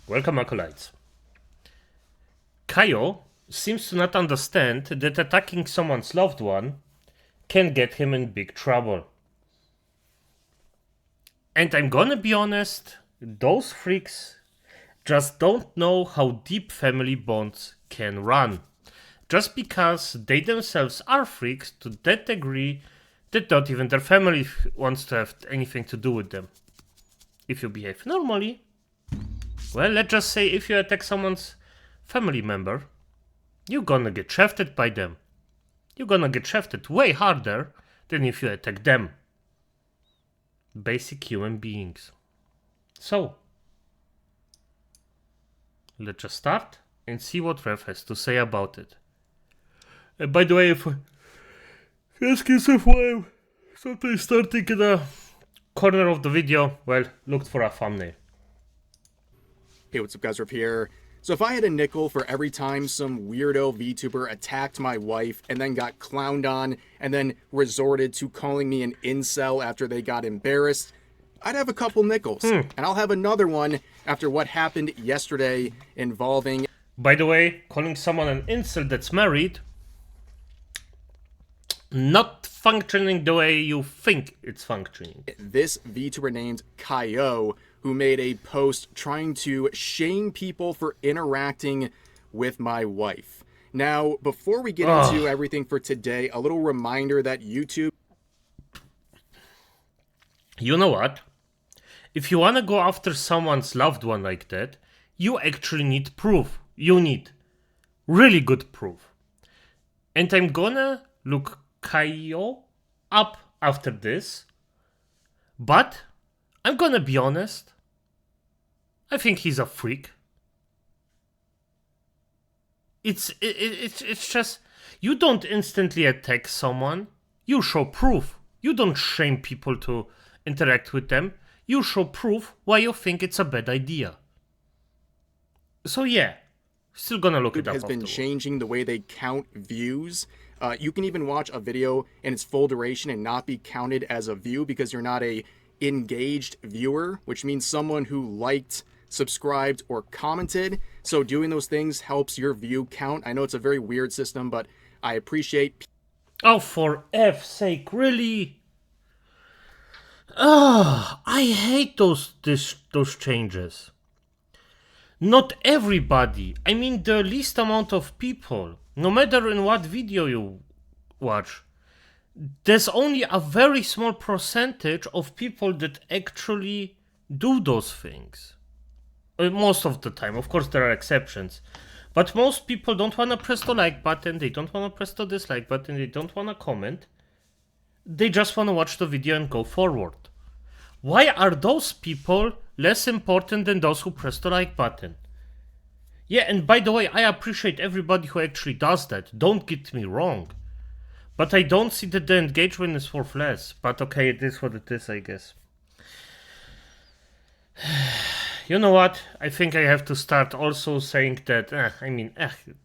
Welcome, acolytes. Kaio seems to not understand that attacking someone's loved one can get him in big trouble. And I'm gonna be honest, those freaks just don't know how deep family bonds can run. Just because they themselves are freaks to that degree that not even their family wants to have anything to do with them. If you behave normally, well, let's just say if you attack someone's family member, you're gonna get shafted by them. You're gonna get shafted way harder than if you attack them. Basic human beings. So, let's just start and see what Rev has to say about it. And by the way, if you ask yourself why I'm sometimes starting in the corner of the video, well, looked for a thumbnail. Hey, what's up guys, Riff here. So if I had a nickel for every time some weirdo VTuber attacked my wife and then got clowned on and then resorted to calling me an incel after they got embarrassed, I'd have a couple nickels. And I'll have another one after what happened yesterday involving... By the way, calling someone an incel that's married, not functioning the way you think it's functioning. This VTuber named Kaio, who made a post trying to shame people for interacting with my wife. Now, before we get into everything for today, a little reminder that YouTube... You know what? If you want to go after someone's loved one like that, you actually need proof. You need really good proof. And I'm gonna look Kaio up after this. But I'm gonna be honest. I think he's a freak. It's just, you don't instantly attack someone. You show proof. You don't shame people to interact with them. You show proof why you think it's a bad idea. So yeah, still gonna look it up. has been changing the way they count views. You can even watch a video in its full duration and not be counted as a view because you're not a engaged viewer, which means someone who liked, subscribed, or commented. So doing those things helps your view count. I know it's a very weird system, but I appreciate... Oh, for F's sake, really? I hate those changes. Not everybody, I mean the least amount of people, no matter in what video you watch, there's only a very small percentage of people that actually do those things. Most of the time, of course there are exceptions, but most people don't want to press the like button, they don't want to press the dislike button, they don't want to comment, they just want to watch the video and go forward. Why are those people less important than those who press the like button? Yeah, and by the way, I appreciate everybody who actually does that, don't get me wrong. But I don't see that the engagement is worth less. But okay, it is what it is, I guess. You know what? I think I have to start also saying that,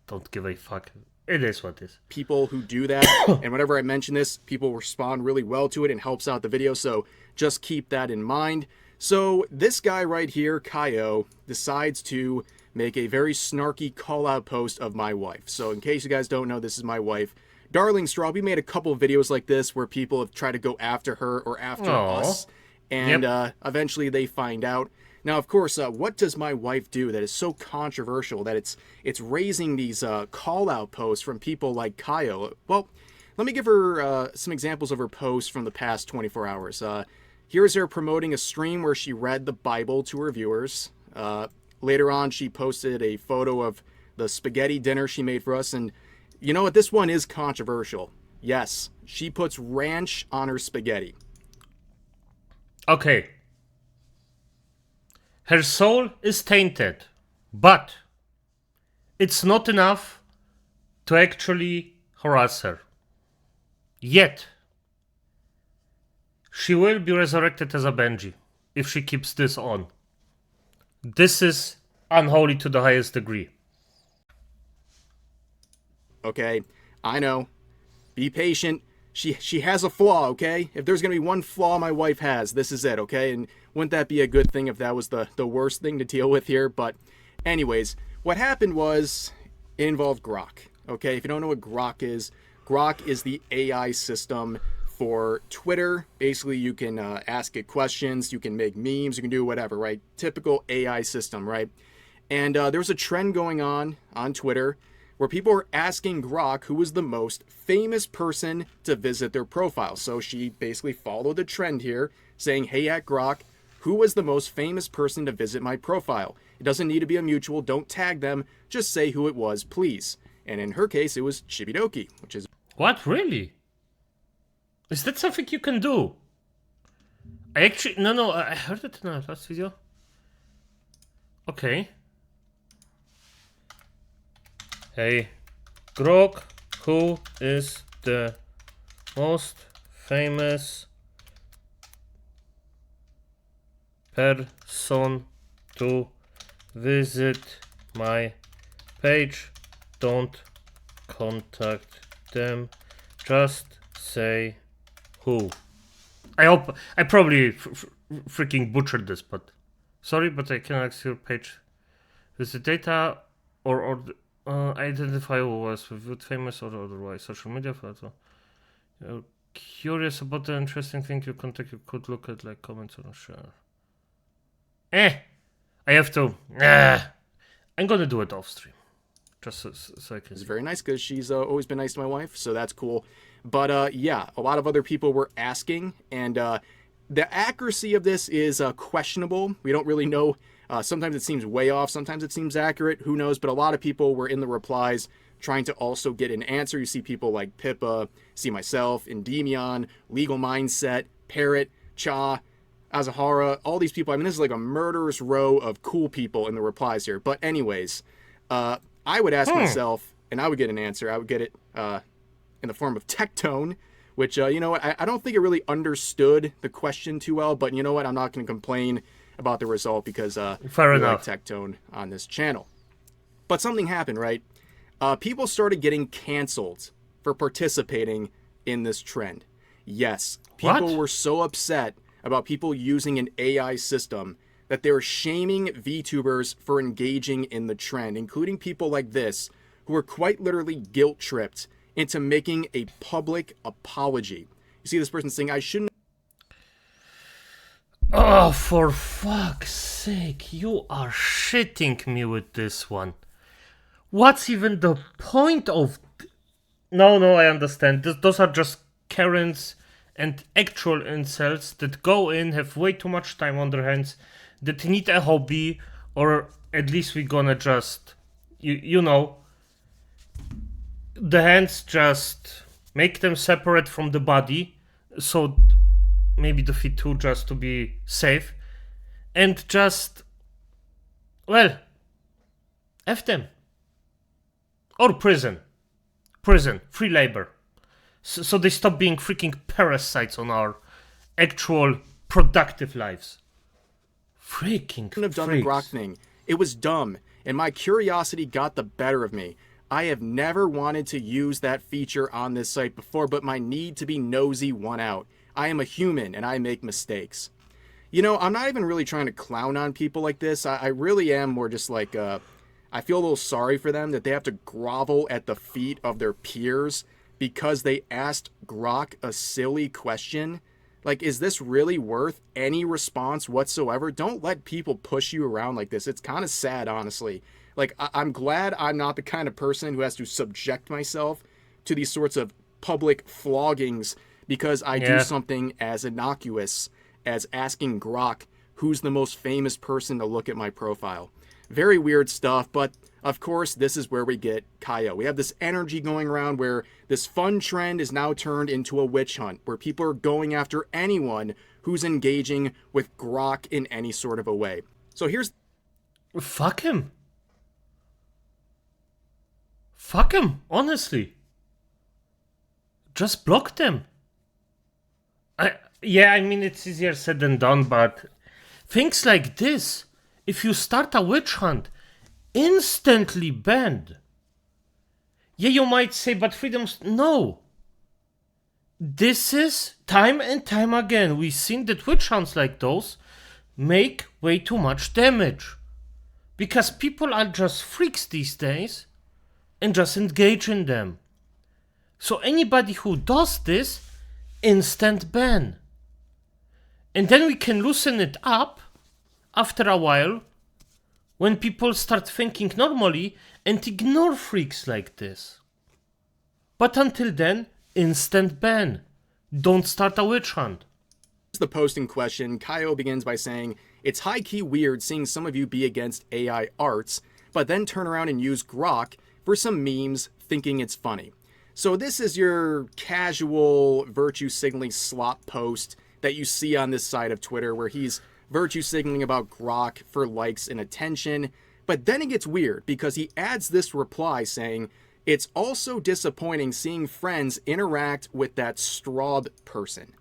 don't give a fuck. It is what it is. People who do that, and whenever I mention this, people respond really well to it and helps out the video, so just keep that in mind. So this guy right here, Kaio, decides to make a very snarky call-out post of my wife. So in case you guys don't know, this is my wife, Darling Straw. We made a couple of videos like this where people have tried to go after her or after us, and eventually they find out. Now, of course, what does my wife do that is so controversial that it's raising these call-out posts from people like Kaio? Well, let me give her some examples of her posts from the past 24 hours. Here's her promoting a stream where she read the Bible to her viewers. Later on, she posted a photo of the spaghetti dinner she made for us, and you know what? This one is controversial. Yes, she puts ranch on her spaghetti. Okay. Her soul is tainted, but it's not enough to actually harass her. Yet, she will be resurrected as a Benji if she keeps this on. This is unholy to the highest degree. Okay, I know. Be patient. she has a flaw, okay? If there's gonna be one flaw my wife has, this is it, okay? And wouldn't that be a good thing if that was the worst thing to deal with here? But anyways, what happened was it involved Grok, okay? If you don't know what Grok is the AI system for Twitter. Basically, you can ask it questions, you can make memes, you can do whatever, right? Typical AI system, right? And there was a trend going on Twitter where people were asking Grok who was the most famous person to visit their profile. So she basically followed the trend here, saying, hey, at Grok, who was the most famous person to visit my profile? It doesn't need to be a mutual. Don't tag them. Just say who it was, please. And in her case, it was Chibidoki, which is... What, really? Is that something you can do? I actually... No, I heard it in our last video. Okay. Hey, Grok, who is the most famous person to visit my page? Don't contact them, just say who. I hope I probably freaking butchered this, but sorry, but I can access your page. Visit data or identify who was with famous or otherwise social media photo. You're curious about the interesting thing you contact, you could look at like comments or share. I have to. I'm gonna do it off stream. Just so I can. It's very nice because she's always been nice to my wife, so that's cool. But yeah, a lot of other people were asking, and the accuracy of this is questionable. We don't really know. Sometimes it seems way off, sometimes it seems accurate, who knows, but a lot of people were in the replies trying to also get an answer. You see people like Pippa, see myself, Endymion, Legal Mindset, Parrot, Cha, Azahara, all these people. I mean, this is like a murderous row of cool people in the replies here. But anyways, I would ask myself, and I would get an answer. I would get it in the form of Tectone, which, you know what, I don't think it really understood the question too well, but you know what, I'm not going to complain about the result because Fair we enough. like Tectone on this channel. But something happened, right? People started getting canceled for participating in this trend. Yes, people were so upset about people using an AI system that they were shaming VTubers for engaging in the trend, including people like this, who were quite literally guilt-tripped into making a public apology. You see this person saying, I shouldn't... Oh, for fuck's sake, you are shitting me with this one. What's even the point of... No, I understand. Those are just Karens and actual incels that go in, have way too much time on their hands, that need a hobby, or at least we're gonna just, you know, the hands just make them separate from the body, so maybe the feet too, just to be safe, and just, well, F them. Or prison, free labor. So they stop being freaking parasites on our actual productive lives. Freaking have done the Grok thing. It was dumb, and my curiosity got the better of me. I have never wanted to use that feature on this site before, but my need to be nosy won out. I am a human, and I make mistakes. You know, I'm not even really trying to clown on people like this. I really am more just like, I feel a little sorry for them that they have to grovel at the feet of their peers because they asked Grok a silly question. Like, is this really worth any response whatsoever? Don't let people push you around like this. It's kind of sad, honestly. Like, I'm glad I'm not the kind of person who has to subject myself to these sorts of public floggings because I do something as innocuous as asking Grok who's the most famous person to look at my profile. Very weird stuff, but of course, this is where we get Kaio. We have this energy going around where this fun trend is now turned into a witch hunt, where people are going after anyone who's engaging with Grok in any sort of a way. So here's... Fuck him. Fuck him, honestly. Just block them. I mean, it's easier said than done, but things like this, if you start a witch hunt, instantly banned. Yeah, you might say, but freedoms... No. this is time and time again. We've seen that witch hunts like those make way too much damage. Because people are just freaks these days and just engage in them. So anybody who does this, instant ban. And then we can loosen it up after a while when people start thinking normally and ignore freaks like this. But until then, instant ban. Don't start a witch hunt. The post in question, Kaio begins by saying, "It's high-key weird seeing some of you be against AI arts, but then turn around and use Grok for some memes thinking it's funny." So this is your casual virtue signaling slop post that you see on this side of Twitter where he's virtue signaling about Grok for likes and attention. But then it gets weird because he adds this reply saying, "It's also disappointing seeing friends interact with that strawed person."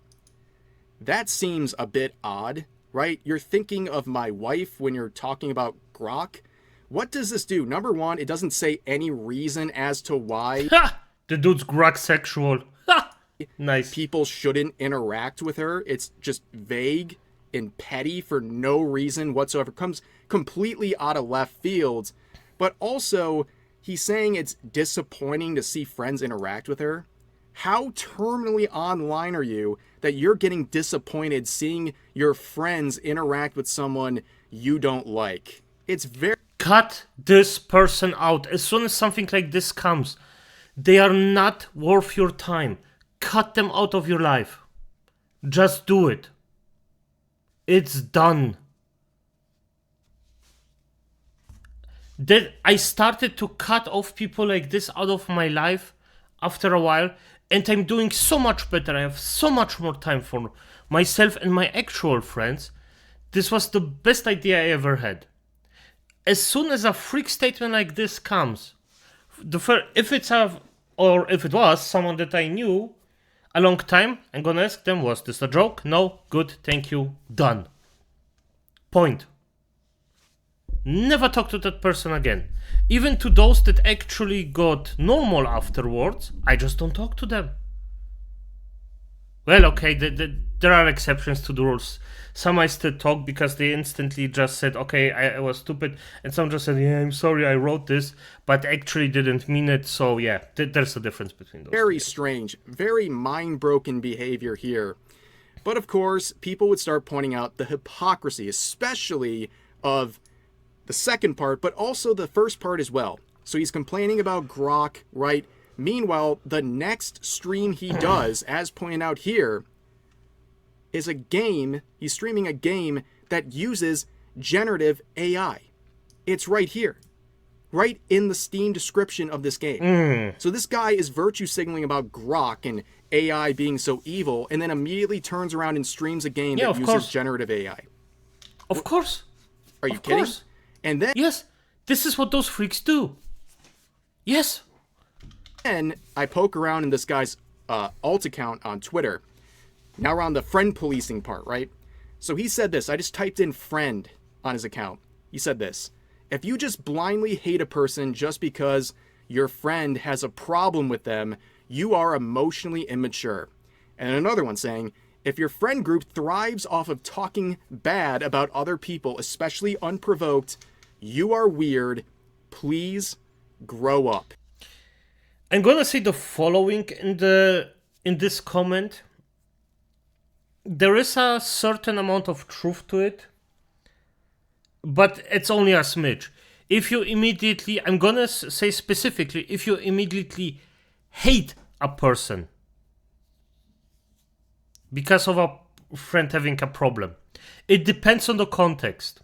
That seems a bit odd, right? You're thinking of my wife when you're talking about Grok. What does this do? Number one, it doesn't say any reason as to why Ha! The dude's Grok sexual. Ha! Nice. people shouldn't interact with her. It's just vague and petty for no reason whatsoever. Comes completely out of left field. But also, he's saying it's disappointing to see friends interact with her. How terminally online are you that you're getting disappointed seeing your friends interact with someone you don't like? It's very... Cut this person out as soon as something like this comes. They are not worth your time. Cut them out of your life. Just do it. It's done. Then I started to cut off people like this out of my life after a while, and I'm doing so much better. I have so much more time for myself and my actual friends. This was the best idea I ever had. As soon as a freak statement like this comes, if it was someone that I knew a long time, I'm gonna ask them, was this a joke? No? Good, thank you, done. Point. Never talk to that person again. Even to those that actually got normal afterwards, I just don't talk to them. Well, okay, there are exceptions to the rules. Some I still talk because they instantly just said, okay, I was stupid. And some just said, yeah, I'm sorry I wrote this, but actually didn't mean it. So yeah, there's a difference between those. Very strange, very mind-broken behavior here. But of course, people would start pointing out the hypocrisy, especially of the second part, but also the first part as well. So he's complaining about Grok, right? Meanwhile, the next stream he does, as pointed out here, is a game. He's streaming a game that uses generative AI. It's right here. Right in the Steam description of this game. So this guy is virtue signaling about Grok and AI being so evil, and then immediately turns around and streams a game that uses generative AI. Of course. Are you kidding? And then... Yes, this is what those freaks do. Yes. Then I poke around in this guy's alt account on Twitter. Now we're on the friend policing part, right? So he said this. I just typed in friend on his account. He said this. If you just blindly hate a person just because your friend has a problem with them, you are emotionally immature. And another one saying, if your friend group thrives off of talking bad about other people, especially unprovoked, you are weird. Please grow up. I'm gonna say the following in this comment. There is a certain amount of truth to it, but it's only a smidge. If you immediately, I'm gonna say specifically, if you immediately hate a person because of a friend having a problem, it depends on the context.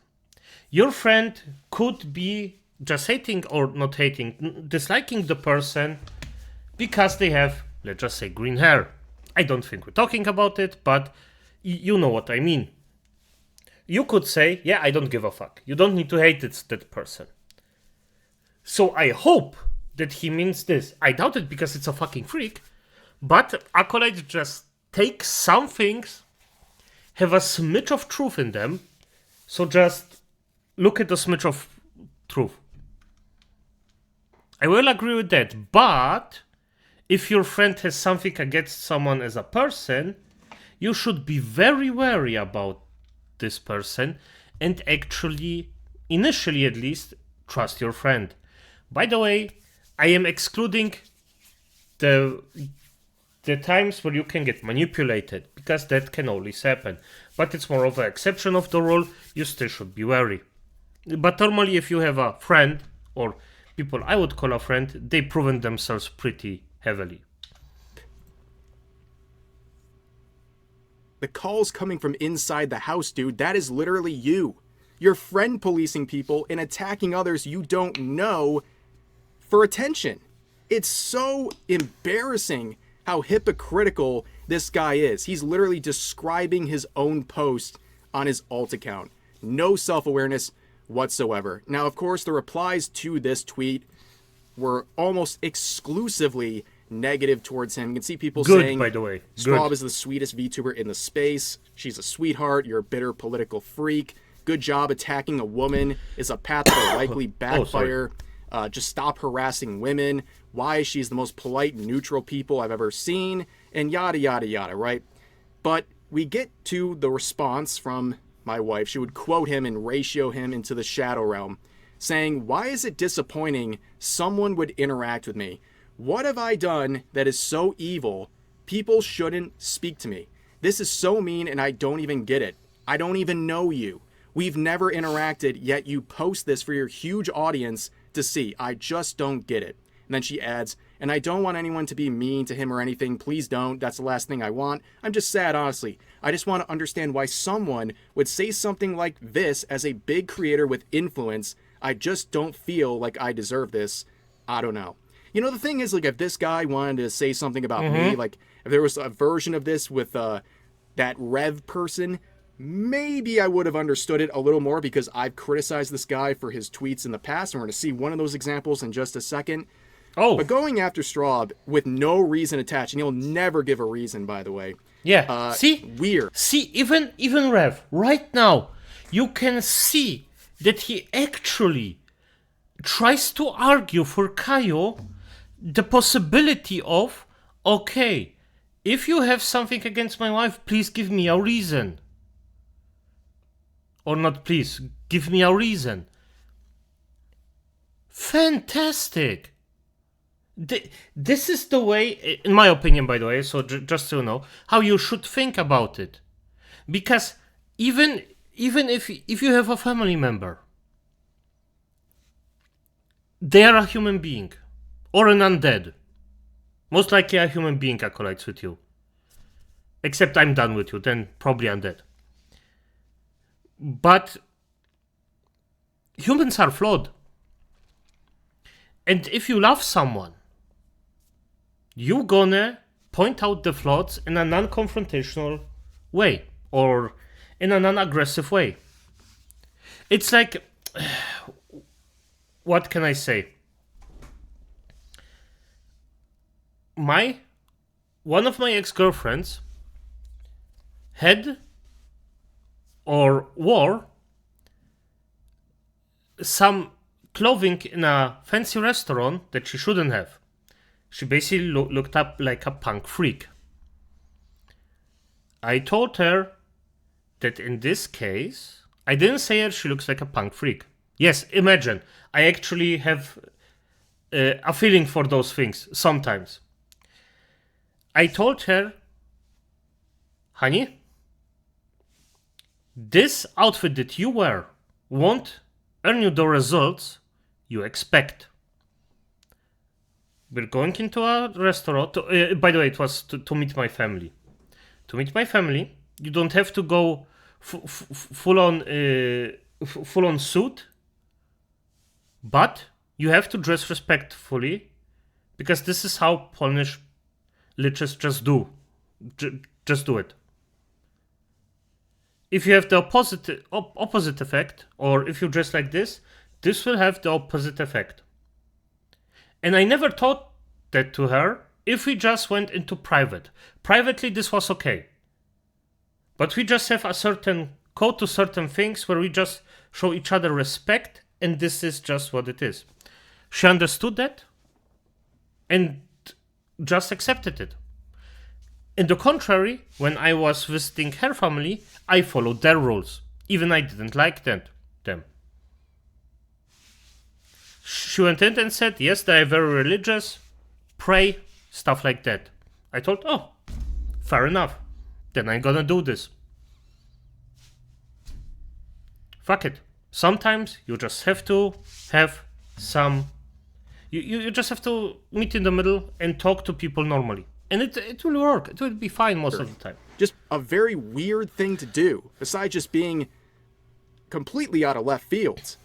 Your friend could be just hating or not hating, disliking the person because they have, let's just say, green hair. I don't think we're talking about it, but you know what I mean. You could say, yeah, I don't give a fuck. You don't need to hate that person. So I hope that he means this. I doubt it because it's a fucking freak. But Acolyte just takes some things, have a smidge of truth in them. So just look at the smidge of truth. I will agree with that. But if your friend has something against someone as a person, you should be very wary about this person and actually, initially at least, trust your friend. By the way, I am excluding the times where you can get manipulated, because that can always happen. But it's more of an exception of the rule. You still should be wary. But normally, if you have a friend, or people I would call a friend, they proven themselves pretty heavily. The calls coming from inside the house, dude, that is literally you. Your friend policing people and attacking others you don't know for attention. It's so embarrassing how hypocritical this guy is. He's literally describing his own post on his alt account. No self-awareness whatsoever. Now, of course, the replies to this tweet were almost exclusively negative towards him. You can see people saying, by the way. Straub is the sweetest VTuber in the space. She's a sweetheart. You're a bitter political freak. Good job attacking a woman. Is a path that will likely backfire. Just stop harassing women. Why she's the most polite, neutral people I've ever seen. And yada, yada, yada, right? But we get to the response from my wife. She would quote him and ratio him into the shadow realm, saying, why is it disappointing someone would interact with me? What have I done that is so evil people shouldn't speak to me? This is so mean and I don't even get it. I don't even know you. We've never interacted, yet you post this for your huge audience to see. I just don't get it. And then she adds, and I don't want anyone to be mean to him or anything. Please don't. That's the last thing I want. I'm just sad, honestly. I just want to understand why someone would say something like this as a big creator with influence. I just don't feel like I deserve this. I don't know. You know, the thing is, like, if this guy wanted to say something about me, like, if there was a version of this with that Rev person, maybe I would have understood it a little more, because I've criticized this guy for his tweets in the past, and we're going to see one of those examples in just a second. Oh. But going after Straub with no reason attached, and he'll never give a reason, by the way. Yeah, see? Weird. See, even Rev, right now, you can see that he actually tries to argue for Kaio the possibility of, okay, if you have something against my wife, please give me a reason. Or not please, give me a reason. Fantastic. This is the way, in my opinion, by the way, so just so you know, how you should think about it. Because even if you have a family member, they are a human being. Or an undead. Most likely a human being collides with you. Except I'm done with you, then probably undead. But humans are flawed. And if you love someone, you gonna point out the flaws in a non-confrontational way. Or in a non-aggressive way. It's like... What can I say? One of my ex-girlfriends had or wore some clothing in a fancy restaurant that she shouldn't have. She basically looked up like a punk freak. I told her that in this case, I didn't say her she looks like a punk freak. Yes, imagine, I actually have a feeling for those things sometimes. I told her, honey, this outfit that you wear won't earn you the results you expect. We're going into a restaurant. By the way, it was to meet my family. To meet my family, you don't have to go full on suit, but you have to dress respectfully, because this is how Polish liches just do. Just do it. If you have the opposite effect, or if you dress like this will have the opposite effect. And I never taught that to her if we just went into private. Privately, this was okay. But we just have a certain code to certain things where we just show each other respect, and this is just what it is. She understood that, and just accepted it. In the contrary, when I was visiting her family, I followed their rules, even I didn't like them. She went in and said, yes, they are very religious, pray, stuff like that. I thought, oh, fair enough. Then I'm gonna do this. Fuck it. Sometimes you just have to have some... You just have to meet in the middle and talk to people normally. And it will work. It will be fine most of the time. Just a very weird thing to do, besides just being completely out of left field.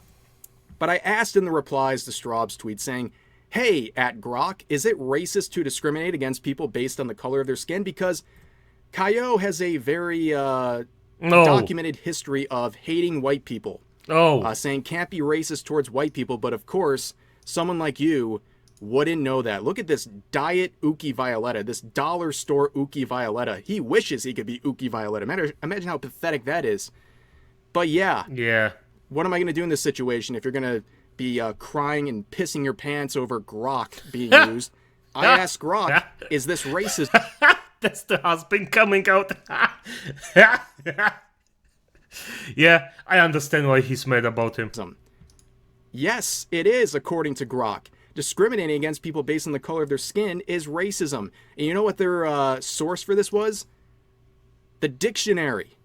But I asked in the replies to Straub's tweet saying, hey, at Grok, is it racist to discriminate against people based on the color of their skin? Because Kaio has a very documented history of hating white people. Saying can't be racist towards white people, but of course, someone like you wouldn't know that. Look at this diet Uki Violetta, this dollar store Uki Violetta. He wishes he could be Uki Violetta. Imagine how pathetic that is. But yeah. What am I going to do in this situation if you're going to be crying and pissing your pants over Grok being used? I asked Grok, is this racist? That's the husband coming out. Yeah, I understand why he's mad about him. Yes, it is, according to Grok. Discriminating against people based on the color of their skin is racism. And you know what their source for this was? The dictionary.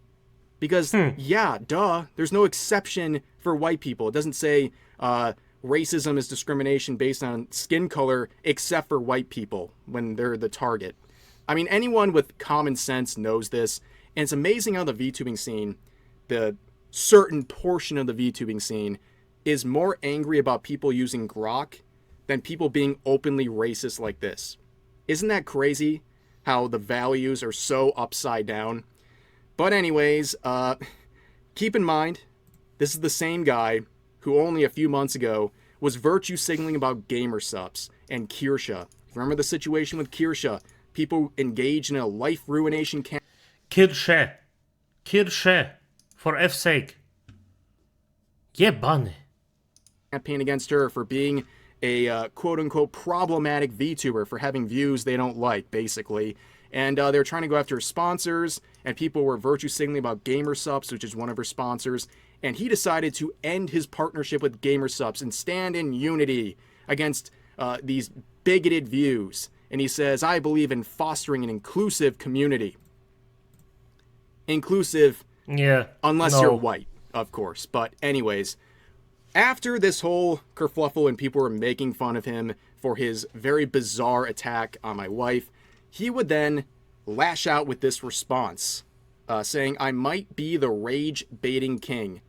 Because, yeah, duh, there's no exception for white people. It doesn't say racism is discrimination based on skin color except for white people when they're the target. I mean, anyone with common sense knows this. And it's amazing how the VTubing scene, the certain portion of the VTubing scene, is more angry about people using Grok than people being openly racist like this. Isn't that crazy how the values are so upside down? But anyways, keep in mind, this is the same guy who only a few months ago was virtue signaling about gamer subs and Kirsha. Remember the situation with Kirsha? People engaged in a life ruination campaign. Kirsha, for F's sake. Jebany. Campaign against her for being a quote-unquote problematic VTuber, for having views they don't like, basically. And they were trying to go after her sponsors, and people were virtue signaling about GamerSupps, which is one of her sponsors. And he decided to end his partnership with GamerSupps and stand in unity against these bigoted views. And he says, I believe in fostering an inclusive community. Inclusive, unless you're white, of course. But anyways, after this whole kerfluffle and people were making fun of him for his very bizarre attack on my wife, he would then lash out with this response, saying, I might be the rage-baiting king.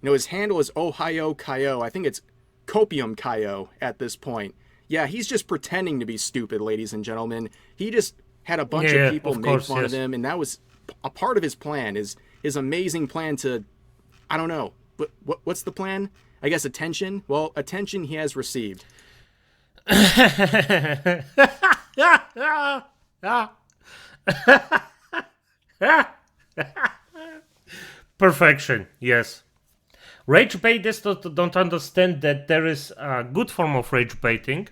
You know, his handle is Ohio Kaio. I think it's Copium Kaio at this point. Yeah, he's just pretending to be stupid, ladies and gentlemen. He just had a bunch of people make fun of him, and that was a part of his plan, his amazing plan to, I don't know, what's the plan? I guess attention? Well, attention he has received. Perfection, yes. Rage baiters don't understand that there is a good form of rage baiting,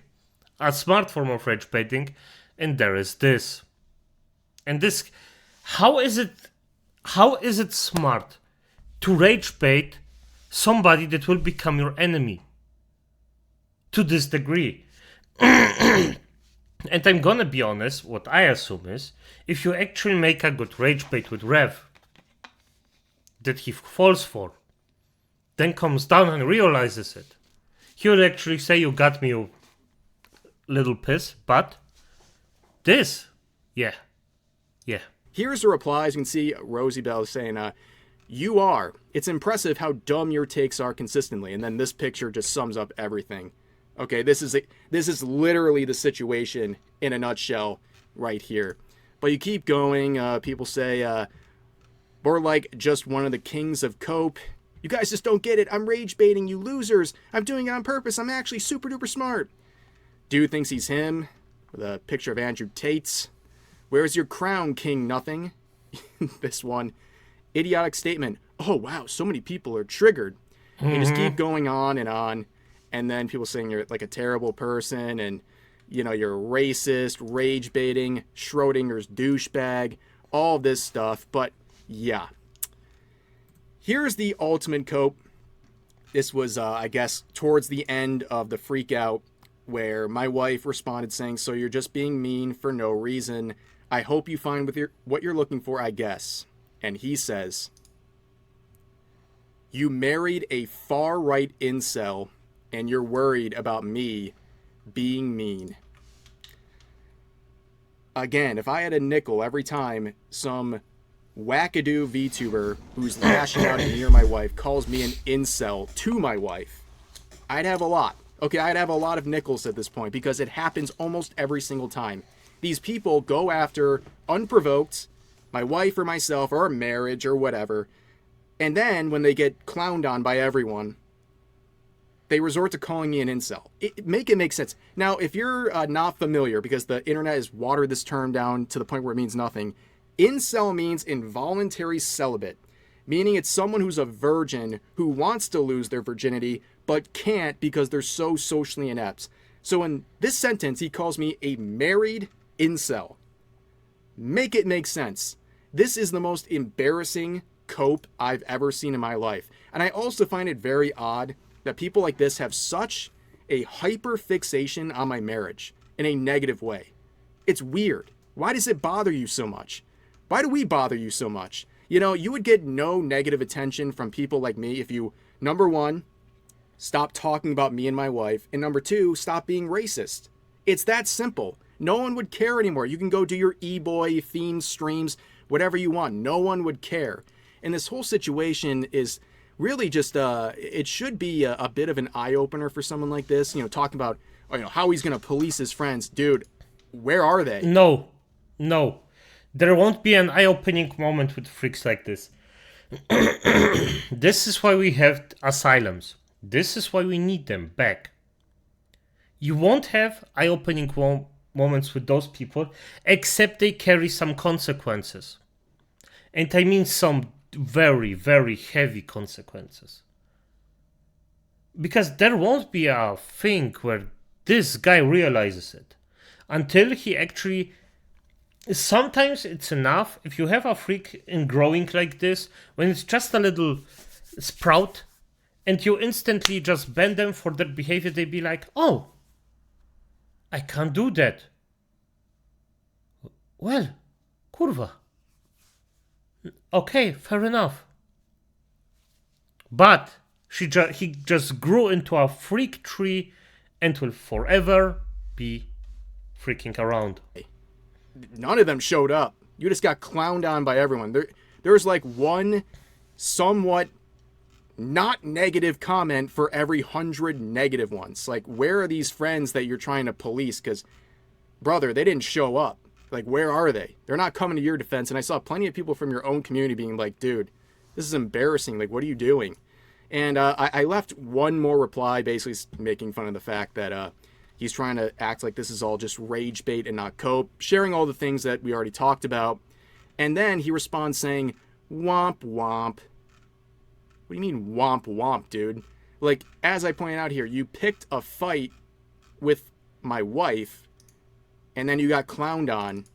a smart form of rage baiting, and there is this. And this, how is it smart to rage bait somebody that will become your enemy to this degree? And I'm gonna be honest, what I assume is, if you actually make a good rage bait with Rev that he falls for, then comes down and realizes it, he'll actually say, you got me, you little piss. But this, yeah. Here's the reply. As you can see, Rosie Bell saying, you are. It's impressive how dumb your takes are consistently. And then this picture just sums up everything. Okay, this is literally the situation in a nutshell right here. But you keep going. People say, more like just one of the kings of cope. You guys just don't get it. I'm rage baiting, you losers. I'm doing it on purpose. I'm actually super duper smart. Dude thinks he's him. With a picture of Andrew Tate's. Where's your crown, King Nothing? This one. Idiotic statement. Oh, wow, so many people are triggered. And you just keep going on. And then people saying you're like a terrible person. And you're racist, rage baiting, Schrodinger's douchebag, all this stuff. But yeah, here's the ultimate cope. This was, I guess, towards the end of the freak out where my wife responded saying, "So you're just being mean for no reason. I hope you find what you're looking for, I guess." And he says, "You married a far-right incel, and you're worried about me being mean." Again, if I had a nickel every time some wackadoo VTuber who's lashing out at me or my wife calls me an incel to my wife, I'd have a lot. Okay, I'd have a lot of nickels at this point because it happens almost every single time. These people go after, unprovoked, my wife or myself or our marriage or whatever, and then when they get clowned on by everyone, they resort to calling me an incel. Make it make sense. Now, if you're not familiar, because the internet has watered this term down to the point where it means nothing, incel means involuntary celibate, meaning it's someone who's a virgin who wants to lose their virginity but can't because they're so socially inept. So in this sentence, he calls me a married incel. Make it make sense. This is the most embarrassing cope I've ever seen in my life. And I also find it very odd that people like this have such a hyper fixation on my marriage in a negative way. It's weird. Why does it bother you so much? Why do we bother you so much? You would get no negative attention from people like me if you, number one, stop talking about me and my wife, and number two, stop being racist. It's that simple. No one would care anymore. You can go do your e-boy theme streams, whatever you want. No one would care. And this whole situation is really just, it should be a bit of an eye-opener for someone like this, talking about, how he's going to police his friends. Dude, where are they? No. There won't be an eye-opening moment with freaks like this. This is why we have asylums. This is why we need them back. You won't have eye-opening moments with those people, except they carry some consequences. And I mean some very, very heavy consequences. Because there won't be a thing where this guy realizes it. Until he actually... Sometimes it's enough if you have a freak in growing like this, when it's just a little sprout, and you instantly just ban them for their behavior, they be like, "Oh, I can't do that. Well, kurwa. Okay, fair enough." But he just grew into a freak tree and will forever be freaking around. None of them showed up. You just got clowned on by everyone. There's like one somewhat not negative comment for every 100 negative ones. Like, where are these friends that you're trying to police? Because, brother, they didn't show up. Like, where are they? They're not coming to your defense. And I saw plenty of people from your own community being like, "Dude, this is embarrassing. Like, what are you doing?" And I left one more reply basically making fun of the fact that he's trying to act like this is all just rage bait and not cope, sharing all the things that we already talked about. And then he responds saying, "Womp womp." What do you mean womp womp, dude? Like, as I pointed out here, you picked a fight with my wife, and then you got clowned on,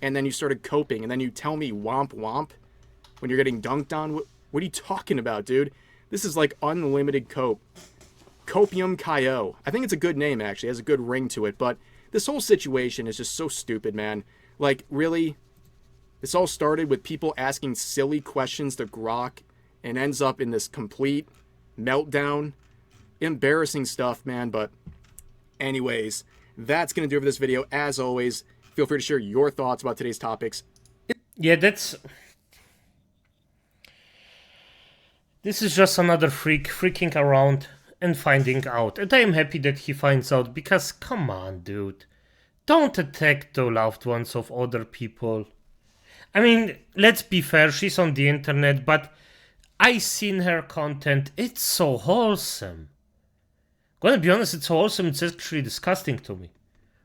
and then you started coping, and then you tell me womp womp when you're getting dunked on? What are you talking about, dude? This is like unlimited cope. Copium Kyo. I think it's a good name, actually. It has a good ring to it, but this whole situation is just so stupid, man. Like, really? This all started with people asking silly questions to Grok and ends up in this complete meltdown. Embarrassing stuff, man, but anyways, that's going to do it for this video. As always, feel free to share your thoughts about today's topics. Yeah, this is just another freak freaking around and finding out. And I am happy that he finds out, because come on, dude. Don't attack the loved ones of other people. I mean, let's be fair, she's on the internet, but I seen her content. It's so wholesome. Gonna be honest, it's so wholesome, it's actually disgusting to me.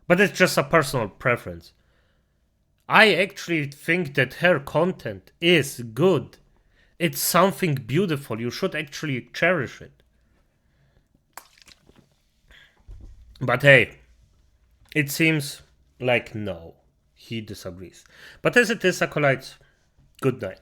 But it's just a personal preference. I actually think that her content is good. It's something beautiful. You should actually cherish it. But hey, It seems like no, he disagrees. But as it is, acolytes, good night.